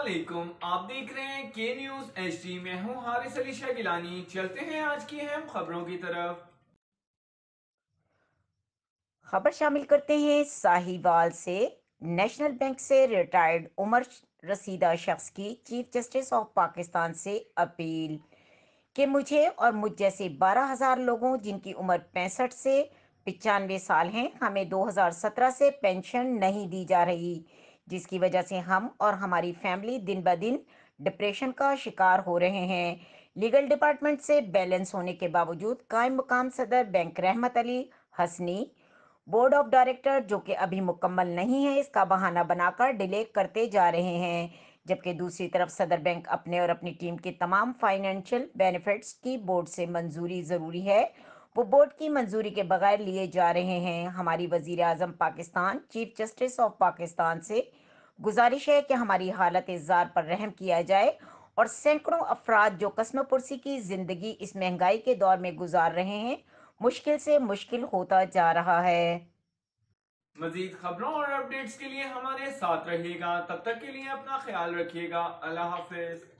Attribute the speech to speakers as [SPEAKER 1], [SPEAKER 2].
[SPEAKER 1] علیکم، آپ دیکھ رہے ہیں کے نیوز ایچ ڈی میں ہوں حارث علی شاہ گیلانی۔ چلتے ہیں آج کی اہم خبروں کی طرف۔
[SPEAKER 2] خبر شامل کرتے ہیں ساہیوال سے۔ نیشنل بینک سے ریٹائرڈ عمر رسیدہ شخص کی چیف جسٹس آف پاکستان سے اپیل کہ مجھے اور مجھ جیسے 12,000 لوگوں جن کی عمر 65 سے 95 سال ہیں، ہمیں 2017 سے پینشن نہیں دی جا رہی، جس کی وجہ سے ہم اور ہماری فیملی دن بدن ڈپریشن کا شکار ہو رہے ہیں۔ لیگل ڈپارٹمنٹ سے بیلنس ہونے کے باوجود قائم مقام صدر bank Rahmat Ali Hasani board of director جو کہ ابھی مکمل نہیں ہے، اس کا بہانہ بنا کر ڈیلے کرتے جا رہے ہیں، جبکہ دوسری طرف صدر بینک اپنے اور اپنی ٹیم کے تمام فائنینشیل بینیفٹس کی بورڈ سے منظوری ضروری ہے، وہ بورڈ کی منظوری کے بغیر لیے جا رہے ہیں۔ ہماری وزیر اعظم Pakistan chief justice of Pakistan سے گزارش ہے کہ ہماری حالت زار پر رحم کیا جائے اور سینکڑوں افراد جو قسم پرسی کی زندگی اس مہنگائی کے دور میں گزار رہے ہیں، مشکل سے مشکل ہوتا جا رہا ہے۔
[SPEAKER 1] مزید خبروں اور اپڈیٹس کے لیے ہمارے ساتھ رہیے گا، تب تک کے لیے اپنا خیال رکھیے گا۔ اللہ حافظ۔